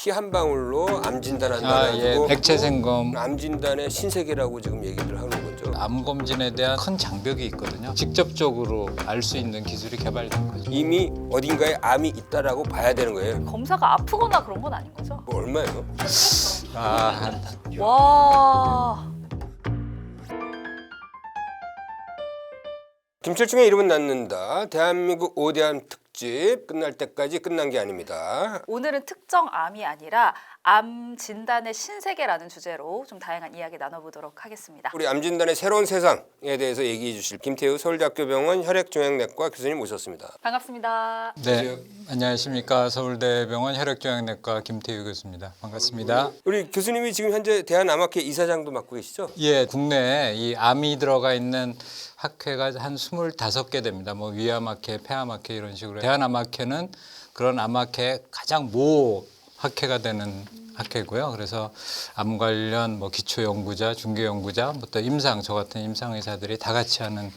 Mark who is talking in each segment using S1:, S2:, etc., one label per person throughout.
S1: 피 한 방울로 암 진단한다
S2: 아, 예.
S1: 가지고
S2: 백체생검.
S1: 암 진단의 신세계라고 지금 얘기를 하는 거죠.
S2: 암 검진에 대한 큰 장벽이 있거든요. 직접적으로 알 수 있는 기술이 개발된 거죠.
S1: 이미 어딘가에 암이 있다라고 봐야 되는 거예요.
S3: 검사가 아프거나 그런 건 아닌 거죠?
S1: 뭐 얼마예요?
S2: 아,
S3: 와.
S1: 김철중의 이름은 낳는다. 대한민국 5대암 특집 끝날 때까지 끝난 게 아닙니다.
S3: 오늘은 특정 암이 아니라 암 진단의 신세계라는 주제로 좀 다양한 이야기 나눠보도록 하겠습니다.
S1: 우리 암 진단의 새로운 세상에 대해서 얘기해 주실 김태우 서울대학교 병원 혈액종양내과 교수님 모셨습니다.
S3: 반갑습니다.
S2: 네. 안녕하십니까. 서울대병원 혈액종양내과 김태유 교수입니다. 반갑습니다.
S1: 우리 교수님이 지금 현재 대한암학회 이사장도 맡고 계시죠?
S2: 예, 국내에 이 암이 들어가 있는 학회가 한 25개 됩니다. 뭐 위암학회, 폐암학회 이런 식으로. 대한암학회는 그런 암학회 가장 모 학회가 되는 학회고요. 그래서 암 관련 뭐 기초 연구자, 중개 연구자, 또 임상, 저 같은 임상 의사들이 다 같이 하는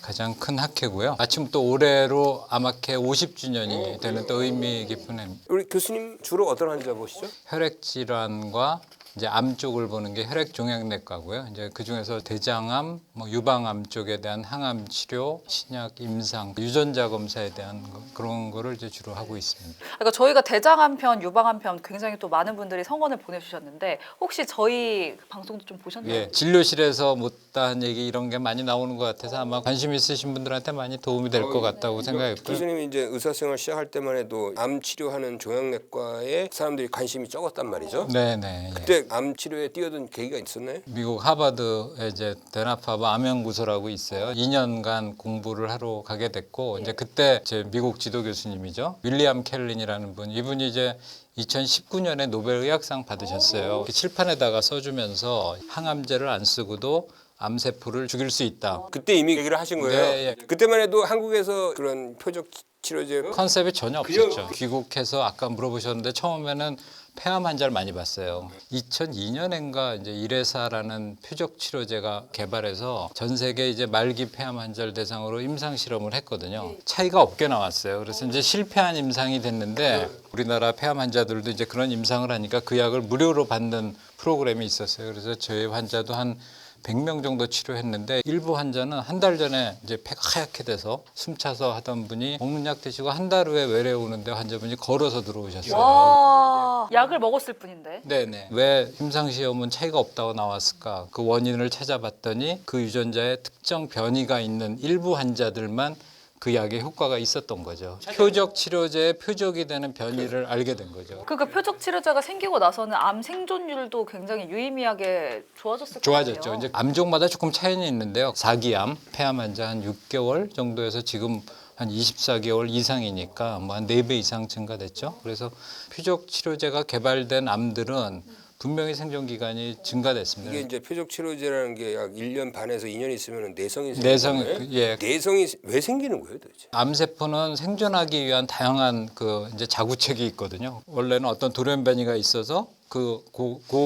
S2: 가장 큰 학회고요. 마침 또 올해로 암학회 50주년이 되는 또 의미 깊은 해입니다.
S1: 우리 교수님 주로 어떤 환자 보시죠?
S2: 혈액 질환과 이제 암 쪽을 보는 게 혈액종양내과고요. 이제 그 중에서 대장암, 뭐 유방암 쪽에 대한 항암 치료, 신약 임상, 유전자 검사에 대한 그런 거를 이제 주로 하고 있습니다.
S3: 그러니까 저희가 대장암 편, 유방암 편 굉장히 또 많은 분들이 성원을 보내주셨는데 혹시 저희 방송도 좀 보셨나요?
S2: 예, 진료실에서 못다한 얘기 이런 게 많이 나오는 것 같아서 아마 관심 있으신 분들한테 많이 도움이 될 것 같다고 생각했고요.
S1: 교수님이 이제 의사생활 시작할 때만 해도 암 치료하는 종양내과에 사람들이 관심이 적었단 말이죠.
S2: 네네. 예.
S1: 그때 암 치료에 뛰어든 계기가 있었나요?
S2: 미국 하버드에 이제 데나파버 암연구소라고 있어요. 2년간 공부를 하러 가게 됐고 이제 그때 제 미국 지도 교수님이죠. 윌리엄 켈린이라는 분. 이분이 이제 2019년에 노벨 의학상 받으셨어요. 칠판에다가 써주면서 항암제를 안 쓰고도 암세포를 죽일 수 있다.
S1: 그때 이미 얘기를 하신 거예요?
S2: 네, 예.
S1: 그때만 해도 한국에서 그런 표적 치료제
S2: 컨셉이 전혀 없었죠. 귀국해서 아까 물어보셨는데 처음에는 폐암 환자를 많이 봤어요. 2002년인가 이제 이레사라는 표적 치료제가 개발해서 전 세계 이제 말기 폐암 환자를 대상으로 임상 실험을 했거든요. 차이가 없게 나왔어요. 그래서 이제 실패한 임상이 됐는데 우리나라 폐암 환자들도 이제 그런 임상을 하니까 그 약을 무료로 받는 프로그램이 있었어요. 그래서 저희 환자도 한 100명 정도 치료했는데 일부 환자는 한 달 전에 이제 폐가 하얗게 돼서 숨차서 하던 분이 먹는 약 드시고 한 달 후에 외래 오는데 환자분이 걸어서 들어오셨어요.
S3: 와, 약을 먹었을 뿐인데.
S2: 네네. 왜 임상시험은 차이가 없다고 나왔을까? 그 원인을 찾아봤더니 그 유전자에 특정 변이가 있는 일부 환자들만 그 약에 효과가 있었던 거죠. 표적 치료제의 표적이 되는 변이를 알게 된 거죠.
S3: 그러니까 표적 치료제가 생기고 나서는 암 생존율도 굉장히 유의미하게 좋아졌을 것
S2: 좋아졌죠.
S3: 같아요.
S2: 이제 암종마다 조금 차이는 있는데요. 4기암, 폐암 환자 한 6개월 정도에서 지금 한 24개월 이상이니까 뭐 한 4배 이상 증가됐죠. 그래서 표적 치료제가 개발된 암들은 분명히 생존 기간이 증가됐습니다.
S1: 이게 이제 표적 치료제라는 게 약 1년 반에서 2년 있으면 내성이
S2: 내성,
S1: 생기는 거예요?
S2: 예.
S1: 내성이 왜 생기는 거예요, 도대체?
S2: 암세포는 생존하기 위한 다양한 그 이제 자구책이 있거든요. 원래는 어떤 돌연변이가 있어서 그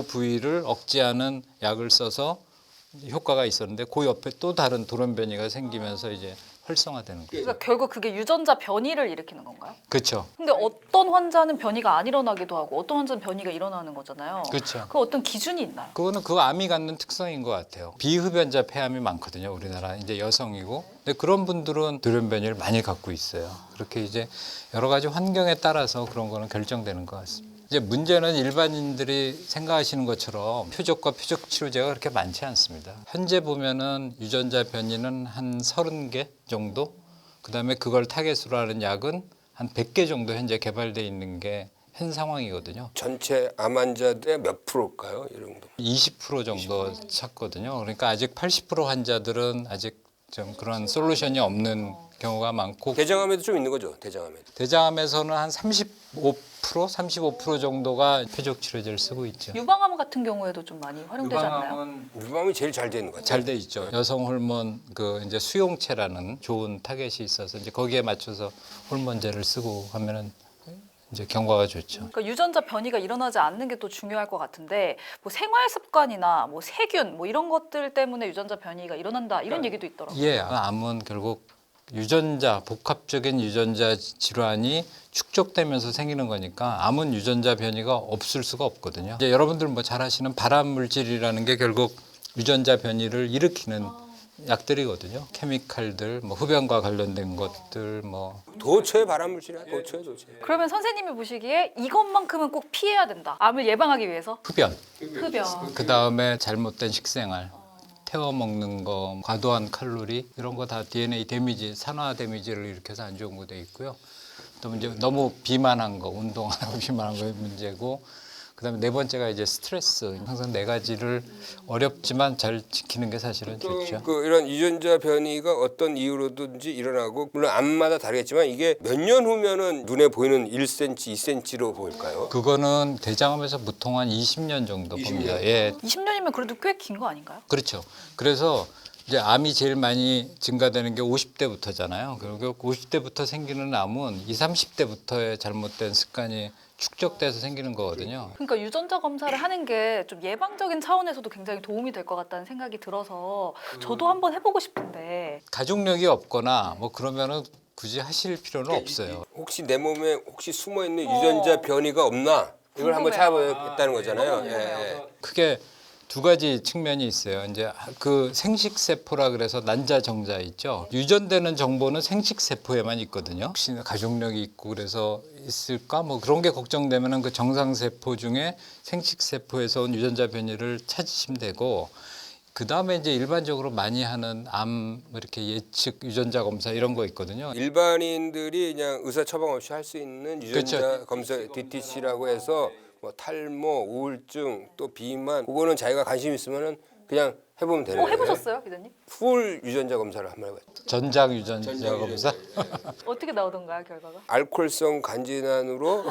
S2: 부위를 억제하는 약을 써서 효과가 있었는데 그 옆에 또 다른 돌연변이가 생기면서 이제 활성화되는 거예요.
S3: 그러니까 결국 그게 유전자 변이를 일으키는 건가요?
S2: 그렇죠.
S3: 근데 어떤 환자는 변이가 안 일어나기도 하고 어떤 환자는 변이가 일어나는 거잖아요.
S2: 그렇죠.
S3: 그 어떤 기준이 있나요?
S2: 그거는 그 암이 갖는 특성인 것 같아요. 비흡연자 폐암이 많거든요. 우리나라 이제 여성이고. 근데 그런 분들은 돌연변이를 많이 갖고 있어요. 그렇게 이제 여러 가지 환경에 따라서 그런 거는 결정되는 것 같습니다. 이제 문제는 일반인들이 생각하시는 것처럼 표적과 표적 치료제가 그렇게 많지 않습니다. 현재 보면은 유전자 변이는 한 30개 정도, 그다음에 그걸 타겟으로 하는 약은 한 100개 정도 현재 개발돼 있는 게 현 상황이거든요.
S1: 전체 암 환자들의 몇 프로일까요? 이 정도.
S2: 20% 정도 찾거든요. 그러니까 아직 80% 환자들은 아직 좀 그런 솔루션이 없는 경우가 많고
S1: 대장암에도 좀 있는 거죠, 대장암에도.
S2: 대장암에서는 한 35% 정도가 표적 치료제를 쓰고 있죠.
S3: 유방암 같은 경우에도 좀 많이 활용되지 않나요?
S2: 유방암은
S1: 유방암이 제일 잘 되는 것 같아요.
S2: 잘 돼 있죠. 여성 호르몬 그 이제 수용체라는 좋은 타겟이 있어서 이제 거기에 맞춰서 호르몬제를 쓰고 하면은 이제 경과가 좋죠.
S3: 그러니까 유전자 변이가 일어나지 않는 게 또 중요할 것 같은데 뭐 생활 습관이나 뭐 세균 뭐 이런 것들 때문에 유전자 변이가 일어난다 이런 얘기도 있더라고요.
S2: 예, 암은 결국 유전자, 복합적인 유전자 질환이 축적되면서 생기는 거니까 암은 유전자 변이가 없을 수가 없거든요. 이제 여러분들 뭐 잘 아시는 발암 물질이라는 게 결국 유전자 변이를 일으키는 약들이거든요. 케미칼들, 뭐 흡연과 관련된 것들, 뭐
S1: 도처의 발암물질이야. 도처.
S3: 그러면 선생님이 보시기에 이것만큼은 꼭 피해야 된다. 암을 예방하기 위해서.
S2: 흡연,
S3: 흡연.
S2: 그 다음에 잘못된 식생활, 태워 먹는 거, 과도한 칼로리 이런 거 다 DNA 데미지, 산화 데미지를 일으켜서 안 좋은 거 돼 있고요. 또 이제 너무 비만한 거, 운동하고 비만한 거의 문제고, 그다음에 네 번째가 이제 스트레스. 항상 네 가지를 어렵지만 잘 지키는 게 사실은 좋죠.
S1: 그 이런 유전자 변이가 어떤 이유로든지 일어나고 물론 암마다 다르겠지만 이게 몇 년 후면은 눈에 보이는 1cm, 2cm로 보일까요?
S2: 그거는 대장암에서 보통 한 20년 정도 봅니다. 예,
S3: 20년이면 그래도 꽤 긴 거 아닌가요?
S2: 그렇죠. 그래서 이제 암이 제일 많이 증가되는 게 50대부터잖아요. 그리고 50대부터 생기는 암은 20, 30대부터의 잘못된 습관이 축적돼서 생기는 거거든요.
S3: 그러니까 유전자 검사를 하는 게 좀 예방적인 차원에서도 굉장히 도움이 될 것 같다는 생각이 들어서 저도 한번 해보고 싶은데
S2: 가족력이 없거나 뭐 그러면은 굳이 하실 필요는 없어요.
S1: 혹시 내 몸에 혹시 숨어 있는 유전자 변이가 없나? 이걸 한번
S3: 궁금해요.
S1: 찾아보겠다는 거잖아요.
S3: 너무 궁금해요.
S2: 크게 두 가지 측면이 있어요. 이제 그 생식세포라 그래서 난자정자 있죠. 유전되는 정보는 생식세포에만 있거든요. 혹시 가족력이 있고 그래서 있을까? 뭐 그런 게 걱정되면은 그 정상세포 중에 생식세포에서 온 유전자 변이를 찾으시면 되고, 그 다음에 이제 일반적으로 많이 하는 암 이렇게 예측 유전자 검사 이런 거 있거든요.
S1: 일반인들이 그냥 의사 처방 없이 할 수 있는 유전자
S2: 그렇죠.
S1: 검사 DTC라고 해서 뭐 탈모, 우울증, 또 비만 그거는 자기가 관심 있으면은 그냥 해보면 되는 거예요.
S3: 해보셨어요, 기자님?
S1: 풀 유전자 검사를 한번 해봐요.
S2: 전장 유전자 검사.
S3: 어떻게 나오던가요, 결과가?
S1: 알코올성 간질환으로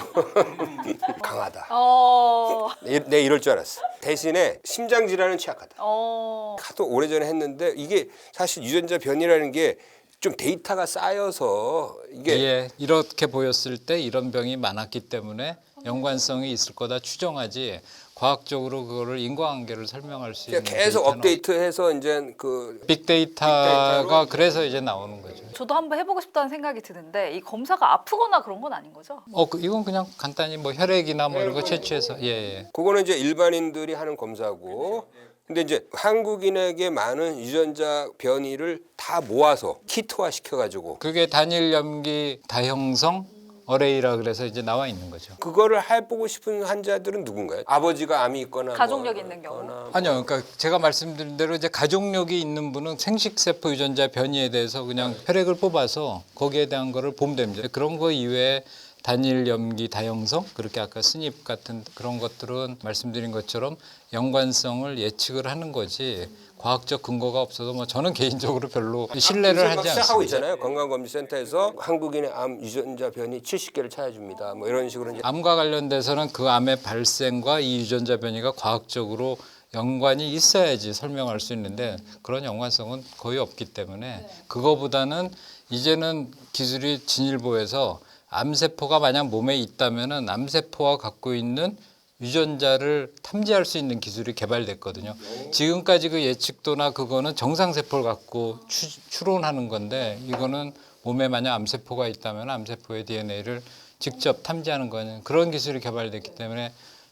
S1: 강하다.
S3: 어,
S1: 내 이럴 줄 알았어. 대신에 심장 질환은 취약하다.
S3: 어,
S1: 하도 오래전에 했는데 이게 사실 유전자 변이라는 게 좀 데이터가 쌓여서 이게
S2: 예, 이렇게 보였을 때 이런 병이 많았기 때문에 연관성이 있을 거다 추정하지 과학적으로 그거를 인과관계를 설명할 수 있는
S1: 계속
S2: 데이터는
S1: 업데이트해서 이제 그
S2: 빅데이터가 그래서 이제 나오는 거죠.
S3: 저도 한번 해보고 싶다는 생각이 드는데 이 검사가 아프거나 그런 건 아닌 거죠?
S2: 이건 그냥 간단히 뭐 혈액이나 뭐 이런 거 채취해서 예.
S1: 그거는 이제 일반인들이 하는 검사고. 근데 이제 한국인에게 많은 유전자 변이를 다 모아서 키트화 시켜가지고
S2: 그게 단일 염기 다형성 어레이라 그래서 이제 나와 있는 거죠.
S1: 그거를 해보고 싶은 환자들은 누군가요? 아버지가 암이 있거나
S3: 가족력이
S1: 뭐
S3: 있는 경우.
S1: 있거나.
S2: 아니요, 그러니까 제가 말씀드린 대로 이제 가족력이 있는 분은 생식세포 유전자 변이에 대해서 그냥 혈액을 뽑아서 거기에 대한 거를 보면 됩니다. 그런 거 이외에 단일 염기 다형성 그렇게 아까 스닙 같은 그런 것들은 말씀드린 것처럼 연관성을 예측을 하는 거지 과학적 근거가 없어서 뭐 저는 개인적으로 별로 신뢰를 하지
S1: 시작하고
S2: 않습니다.
S1: 있잖아요. 건강검진센터에서 한국인의 암 유전자 변이 70개를 찾아줍니다. 뭐 이런 식으로 이제
S2: 암과 관련돼서는 그 암의 발생과 이 유전자 변이가 과학적으로 연관이 있어야지 설명할 수 있는데 그런 연관성은 거의 없기 때문에 그거보다는 이제는 기술이 진일보해서 암세포가 만약 몸에 있다면은 암세포가 갖고 있는 유전자를 탐지할 수 있는 기술이 개발됐거든요. 지금까지 그 예측도나 그거는 정상세포를 갖고 추론하는 건데 이거는 몸에 만약 암세포가 있다면 암세포의 DNA를 직접 탐지하는 거는 그런 기술이 개발됐기 때문에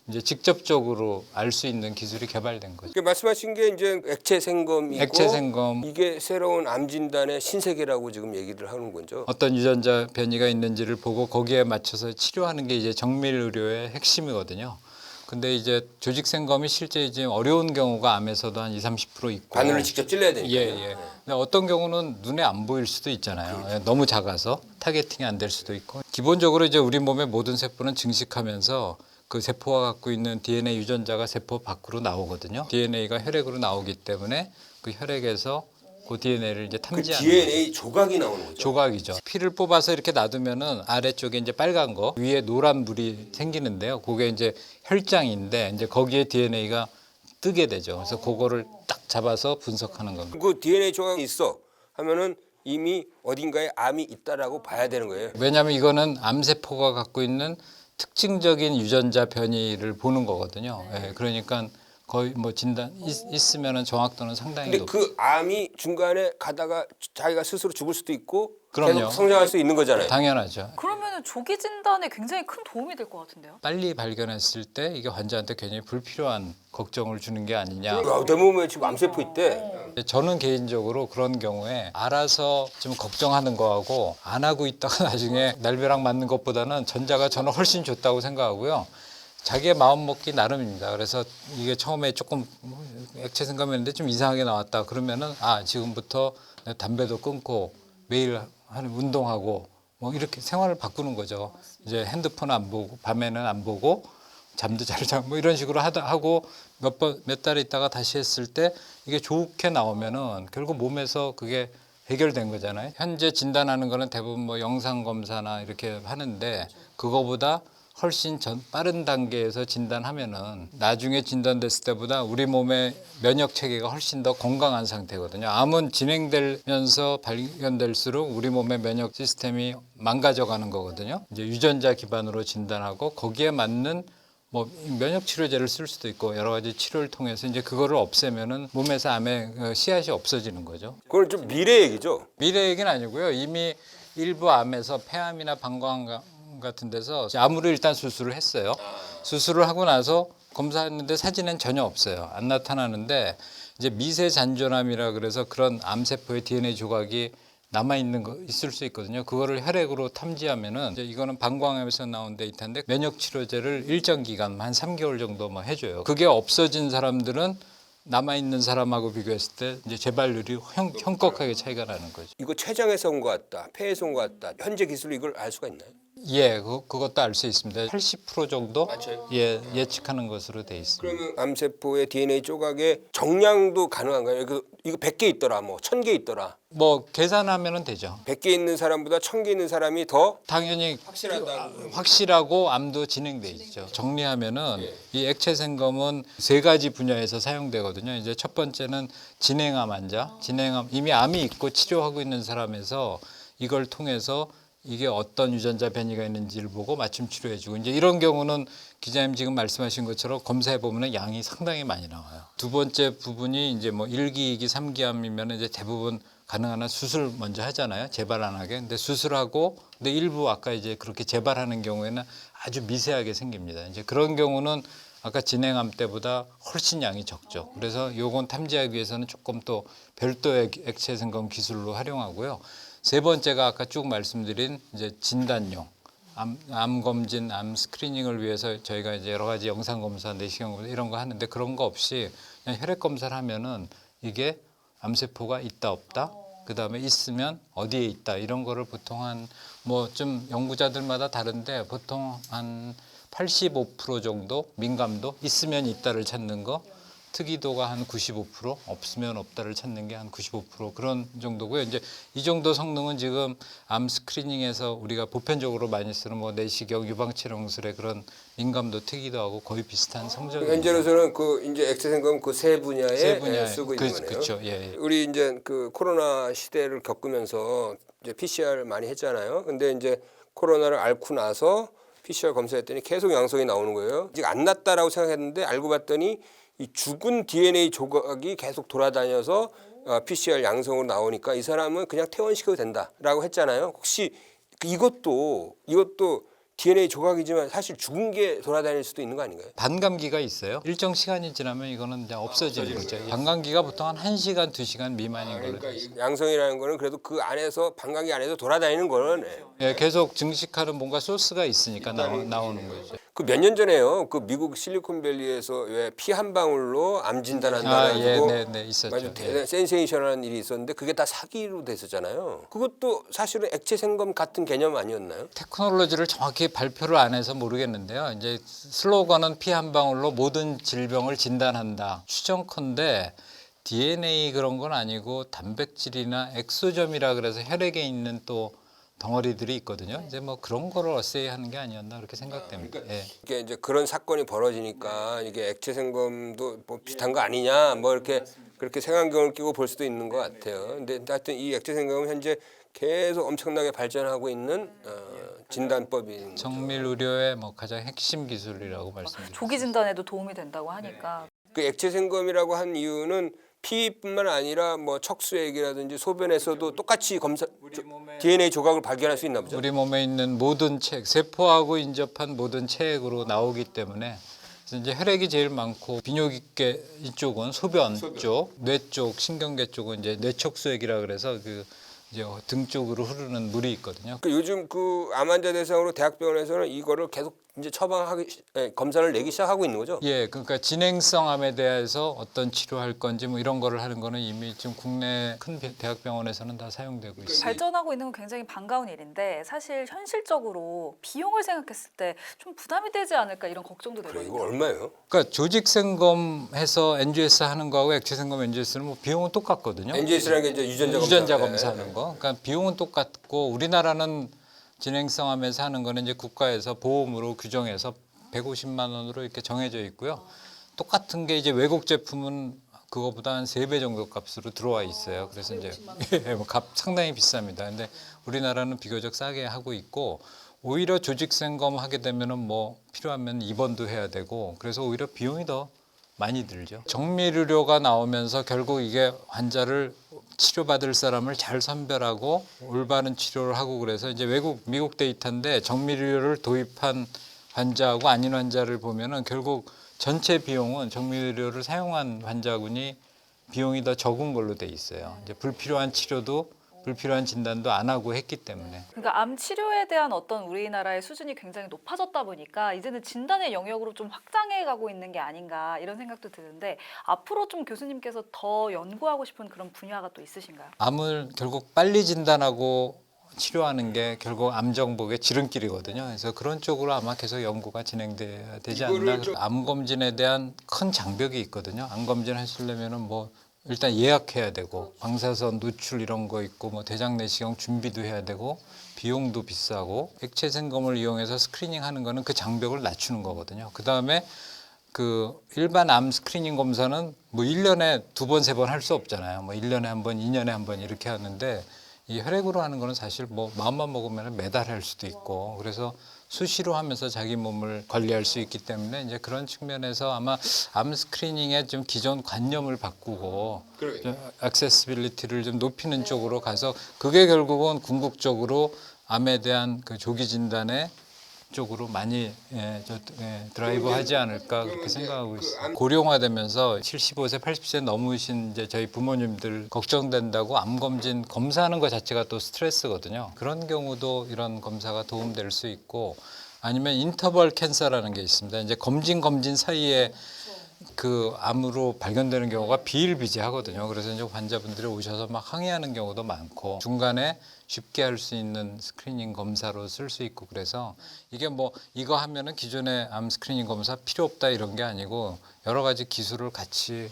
S2: 이제 직접적으로 알 수 있는 기술이 개발된 거죠.
S1: 그 말씀하신 게 이제 액체 생검이고
S2: 액체 생검.
S1: 이게 새로운 암 진단의 신세계라고 지금 얘기를 하는 거죠.
S2: 어떤 유전자 변이가 있는지를 보고 거기에 맞춰서 치료하는 게 이제 정밀 의료의 핵심이거든요. 근데 이제 조직 생검이 실제 이제 어려운 경우가 암에서도 한 20, 30% 있고
S1: 바늘을 직접 찔러야 되니까.
S2: 예. 근데 어떤 경우는 눈에 안 보일 수도 있잖아요. 예, 너무 작아서 타겟팅이 안 될 수도 있고. 기본적으로 이제 우리 몸의 모든 세포는 증식하면서 그 세포가 갖고 있는 DNA 유전자가 세포 밖으로 나오거든요. DNA가 혈액으로 나오기 때문에 그 혈액에서 그 DNA를 이제
S1: 그
S2: 탐지하는
S1: DNA 조각이 나오는 거죠.
S2: 조각이죠. 피를 뽑아서 이렇게 놔두면은 아래쪽에 이제 빨간 거, 위에 노란 물이 생기는데요. 그게 이제 혈장인데 이제 거기에 DNA가 뜨게 되죠. 그래서 그거를 딱 잡아서 분석하는 겁니다.
S1: 그 DNA 조각이 있어 하면은 이미 어딘가에 암이 있다라고 봐야 되는 거예요.
S2: 왜냐하면 이거는 암세포가 갖고 있는 특징적인 유전자 변이를 보는 거거든요. 예, 그러니까 거의 뭐 진단 있으면은 정확도는 상당히
S1: 근데
S2: 높.
S1: 그 암이 중간에 가다가 자기가 스스로 죽을 수도 있고
S2: 그럼요.
S1: 계속 성장할 수 있는 거잖아요.
S2: 당연하죠.
S3: 그러면 조기 진단에 굉장히 큰 도움이 될 것 같은데요.
S2: 빨리 발견했을 때 이게 환자한테 굉장히 불필요한 걱정을 주는 게 아니냐.
S1: 야, 내 몸에 지금 암세포 있대.
S2: 저는 개인적으로 그런 경우에 알아서 좀 걱정하는 거하고 안 하고 있다가 나중에 날벼락 맞는 것보다는 전자가 저는 훨씬 좋다고 생각하고요. 자기의 마음 먹기 나름입니다. 그래서 이게 처음에 조금 액체 생감이었는데 좀 이상하게 나왔다 그러면은 지금부터 담배도 끊고 매일 하는 운동하고 뭐 이렇게 생활을 바꾸는 거죠. 이제 핸드폰 안 보고 밤에는 안 보고 잠도 잘 자고 뭐 이런 식으로 하고 몇 달 있다가 다시 했을 때 이게 좋게 나오면은 결국 몸에서 그게 해결된 거잖아요. 현재 진단하는 거는 대부분 뭐 영상 검사나 이렇게 하는데 그거보다 훨씬 빠른 단계에서 진단하면은 나중에 진단됐을 때보다 우리 몸의 면역 체계가 훨씬 더 건강한 상태거든요. 암은 진행되면서 발견될수록 우리 몸의 면역 시스템이 망가져가는 거거든요. 이제 유전자 기반으로 진단하고 거기에 맞는 뭐 면역 치료제를 쓸 수도 있고 여러 가지 치료를 통해서 이제 그거를 없애면은 몸에서 암의 씨앗이 없어지는 거죠.
S1: 그건 좀 미래 얘기죠.
S2: 미래 얘기는 아니고요. 이미 일부 암에서 폐암이나 방광암 같은 데서 암으로 일단 수술을 했어요. 수술을 하고 나서 검사했는데 사진엔 전혀 없어요. 안 나타나는데 이제 미세 잔존암이라 그래서 그런 암세포의 DNA 조각이 남아 있는 거 있을 수 있거든요. 그거를 혈액으로 탐지하면은 이제 이거는 방광암에서 나온 데이터인데 면역 치료제를 일정 기간 한 3개월 정도 뭐 해줘요. 그게 없어진 사람들은 남아 있는 사람하고 비교했을 때 이제 재발률이 현격하게 차이가 나는 거죠.
S1: 이거 췌장에서 온 것 같다, 폐에서 온 것 같다. 현재 기술로 이걸 알 수가 있나요?
S2: 예, 그것도 알 수 있습니다. 80% 정도 예측하는 것으로 돼 있습니다.
S1: 그러면 암세포의 DNA 조각의 정량도 가능한가요? 이거 100개 있더라, 뭐 1000개 있더라.
S2: 뭐 계산하면은 되죠.
S1: 100개 있는 사람보다 1000개 있는 사람이 더
S2: 당연히
S1: 확실하다고.
S2: 확실하고 암도 진행돼 있죠. 정리하면은 이 액체 생검은 세 가지 분야에서 사용되거든요. 이제 첫 번째는 진행암 환자, 진행암 이미 암이 있고 치료하고 있는 사람에서 이걸 통해서 이게 어떤 유전자 변이가 있는지를 보고 맞춤 치료해주고 이제 이런 경우는 기자님 지금 말씀하신 것처럼 검사해 보면은 양이 상당히 많이 나와요. 두 번째 부분이 이제 뭐 1기, 2기, 3기암이면 이제 대부분 가능한 한 수술 먼저 하잖아요. 재발 안 하게. 근데 수술하고 근데 일부 아까 이제 그렇게 재발하는 경우에는 아주 미세하게 생깁니다. 이제 그런 경우는 아까 진행암 때보다 훨씬 양이 적죠. 그래서 요건 탐지하기 위해서는 조금 또 별도의 액체 생검 기술로 활용하고요. 세 번째가 아까 쭉 말씀드린 이제 진단용 암 검진, 암 스크리닝을 위해서 저희가 이제 여러 가지 영상 검사, 내시경 검사 이런 거 하는데 그런 거 없이 그냥 혈액 검사를 하면은 이게 암세포가 있다 없다, 그 다음에 있으면 어디에 있다 이런 거를 보통 한 뭐 좀 연구자들마다 다른데 보통 한 85% 정도 민감도 있으면 있다를 찾는 거. 특이도가 한 95%, 없으면 없다를 찾는 게 한 95% 그런 정도고요. 이제 이 정도 성능은 지금 암 스크리닝에서 우리가 보편적으로 많이 쓰는 뭐 내시경, 유방치료술의 그런 민감도, 특이도하고 거의 비슷한 성적입니다.
S1: 현재로서는 그 이제 액체생검 그 세 분야에 쓰고 있는 거네요.
S2: 그렇죠. 예.
S1: 우리 이제 그 코로나 시대를 겪으면서 이제 PCR 많이 했잖아요. 근데 이제 코로나를 앓고 나서 PCR 검사했더니 계속 양성이 나오는 거예요. 아직 안 났다라고 생각했는데 알고 봤더니 이 죽은 DNA 조각이 계속 돌아다녀서 PCR 양성으로 나오니까 이 사람은 그냥 퇴원시켜도 된다라고 했잖아요. 혹시 이것도 DNA 조각이지만 사실 죽은 게 돌아다닐 수도 있는 거 아닌가요?
S2: 반감기가 있어요. 일정 시간이 지나면 이거는 이제 없어지는 거죠. 반감기가 보통 한 1시간, 2시간 미만인 걸로.
S1: 그러니까 양성이라는 거는 그래도 그 안에서 반감기 안에서 돌아다니는 거는
S2: 예, 계속 증식하는 뭔가 소스가 있으니까 나오는 거죠.
S1: 그 몇 년 전에요. 그 미국 실리콘밸리에서 왜 피 한 방울로 암 진단한다 가지고
S2: 있었죠.
S1: 아주 대단한 센세이션한 일이 있었는데 그게 다 사기로 됐었잖아요. 그것도 사실은 액체 생검 같은 개념 아니었나요?
S2: 테크놀로지를 정확히 발표를 안 해서 모르겠는데요. 이제 슬로건은 피 한 방울로 모든 질병을 진단한다. 추정컨대 DNA 그런 건 아니고 단백질이나 엑소점이라 그래서 혈액에 있는 또 덩어리들이 있거든요. 이제 뭐 그런 거를 어세이하는 게 아니었나 그렇게 생각됩니다. 예.
S1: 이게 이제 그런 사건이 벌어지니까 이게 액체 생검도 뭐 비슷한 거 아니냐 뭐 이렇게 그렇게 색안경을 끼고 볼 수도 있는 것 같아요. 근데 하여튼 이 액체 생검은 현재 계속 엄청나게 발전하고 있는 진단법인
S2: 정밀 의료의 뭐 가장 핵심 기술이라고 말씀드립니다.
S3: 조기 진단에도 도움이 된다고 하니까.
S1: 그 액체 생검이라고 한 이유는 피뿐만 아니라 뭐 척수액이라든지 소변에서도 똑같이 검사 DNA 조각을 발견할 수 있나 보죠.
S2: 우리 몸에 있는 모든 체액, 세포하고 인접한 모든 체액으로 나오기 때문에 그래서 이제 혈액이 제일 많고 비뇨기계 이쪽은 소변 쪽, 뇌 쪽, 신경계 쪽은 이제 뇌척수액이라 그래서 그 이제 등 쪽으로 흐르는 물이 있거든요.
S1: 그 요즘 그 암 환자 대상으로 대학병원에서는 이거를 계속 이제 검사를 내기 시작하고 있는 거죠.
S2: 예, 그러니까 진행성 암에 대해서 어떤 치료할 건지 뭐 이런 거를 하는 거는 이미 지금 국내 큰 대학병원에서는 다 사용되고 있습니다.
S3: 발전하고 있는 건 굉장히 반가운 일인데 사실 현실적으로 비용을 생각했을 때 좀 부담이 되지 않을까 이런 걱정도
S1: 그래,
S3: 되거든요.
S1: 이거 얼마예요?
S2: 그러니까 조직생검해서 NGS 하는 거하고 액체생검 NGS는 뭐 비용은 똑같거든요.
S1: NGS라는 게 이제
S2: 유전자 검사하는 거. 그러니까 비용은 똑같고 우리나라는 진행성암에서 하는 거는 이제 국가에서 보험으로 규정해서 150만 원으로 이렇게 정해져 있고요. 똑같은 게 이제 외국 제품은 그거보다 한 3배 정도 값으로 들어와 있어요. 그래서 이제 뭐 값 상당히 비쌉니다. 근데 우리나라는 비교적 싸게 하고 있고 오히려 조직생검 하게 되면은 뭐 필요하면 입원도 해야 되고 그래서 오히려 비용이 더 많이 들죠. 정밀의료가 나오면서 결국 이게 환자를 치료받을 사람을 잘 선별하고 올바른 치료를 하고 그래서 이제 미국 데이터인데 정밀의료를 도입한 환자하고 아닌 환자를 보면은 결국 전체 비용은 정밀의료를 사용한 환자군이 비용이 더 적은 걸로 돼 있어요. 이제 불필요한 치료도 불필요한 진단도 안 하고 했기 때문에.
S3: 그러니까 암 치료에 대한 어떤 우리나라의 수준이 굉장히 높아졌다 보니까 이제는 진단의 영역으로 좀 확장해 가고 있는 게 아닌가 이런 생각도 드는데 앞으로 좀 교수님께서 더 연구하고 싶은 그런 분야가 또 있으신가요?
S2: 암을 결국 빨리 진단하고 치료하는 게 결국 암 정복의 지름길이거든요. 그래서 그런 쪽으로 아마 계속 연구가 진행돼야 되지 않나. 암 검진에 대한 큰 장벽이 있거든요. 암 검진 하시려면은 뭐 일단 예약해야 되고 방사선 노출 이런 거 있고 뭐 대장 내시경 준비도 해야 되고 비용도 비싸고 액체 생검을 이용해서 스크리닝하는 거는 그 장벽을 낮추는 거거든요. 그다음에 그 일반 암 스크리닝 검사는 뭐 1년에 2번, 3번 할 수 없잖아요. 뭐 1년에 한 번, 2년에 한 번 이렇게 하는데 이 혈액으로 하는 거는 사실 뭐 마음만 먹으면 매달 할 수도 있고 그래서 수시로 하면서 자기 몸을 관리할 수 있기 때문에 이제 그런 측면에서 아마 암 스크리닝의 좀 기존 관념을 바꾸고 좀 액세시빌리티를 좀 높이는 쪽으로 가서 그게 결국은 궁극적으로 암에 대한 그 조기 진단에 쪽으로 많이 드라이브하지 않을까 그렇게 생각하고 있습니다. 고령화되면서 75세, 80세 넘으신 이제 저희 부모님들 걱정된다고 암 검진 검사하는 것 자체가 또 스트레스거든요. 그런 경우도 이런 검사가 도움될 수 있고 아니면 인터벌 캔서라는 게 있습니다. 이제 검진 사이에 그 암으로 발견되는 경우가 비일비재하거든요. 그래서 이제 환자분들이 오셔서 막 항의하는 경우도 많고 중간에 쉽게 할 수 있는 스크리닝 검사로 쓸 수 있고 그래서 이게 뭐 이거 하면은 기존의 암 스크리닝 검사 필요 없다 이런 게 아니고 여러 가지 기술을 같이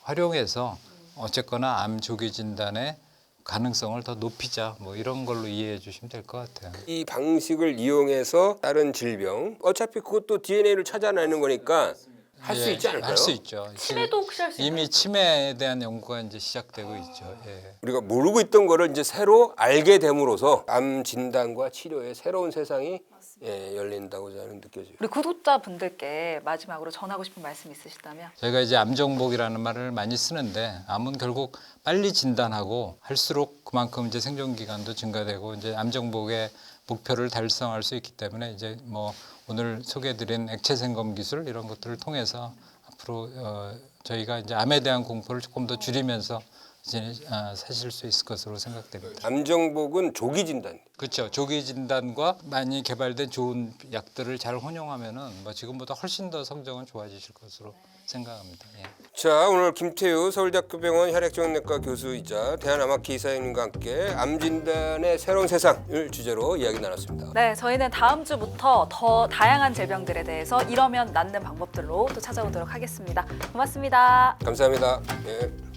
S2: 활용해서 어쨌거나 암 조기 진단의 가능성을 더 높이자 뭐 이런 걸로 이해해 주시면 될 것 같아요.
S1: 이 방식을 이용해서 다른 질병 어차피 그것도 DNA를 찾아내는 거니까 할 수 있지 않을까요?
S2: 할 수 있죠.
S3: 치매도 혹시 할 수 있나요?
S2: 이미 치매에 대한 연구가 이제 시작되고 있죠. 예.
S1: 우리가 모르고 있던 거를 이제 새로 알게 됨으로써 암 진단과 치료의 새로운 세상이 열린다고 저는 느껴져요.
S3: 우리 구독자분들께 마지막으로 전하고 싶은 말씀 있으시다면?
S2: 저희가 이제 암정복이라는 말을 많이 쓰는데 암은 결국 빨리 진단하고 할수록 그만큼 이제 생존 기간도 증가되고 이제 암정복의 목표를 달성할 수 있기 때문에 이제 뭐 오늘 소개해드린 액체 생검 기술 이런 것들을 통해서 앞으로 저희가 이제 암에 대한 공포를 조금 더 줄이면서 이제 사실 수 있을 것으로 생각됩니다.
S1: 암정복은 조기 진단.
S2: 그렇죠. 조기 진단과 많이 개발된 좋은 약들을 잘 혼용하면은 뭐 지금보다 훨씬 더 성적은 좋아지실 것으로 생각합니다. 예.
S1: 자, 오늘 김태우 서울대학교병원 혈액정형내과 교수이자 대한암학회 이사님과 함께 암 진단의 새로운 세상을 주제로 이야기 나눴습니다.
S3: 네, 저희는 다음 주부터 더 다양한 질병들에 대해서 이러면 낫는 방법들로 또 찾아오도록 하겠습니다. 고맙습니다.
S1: 감사합니다. 예.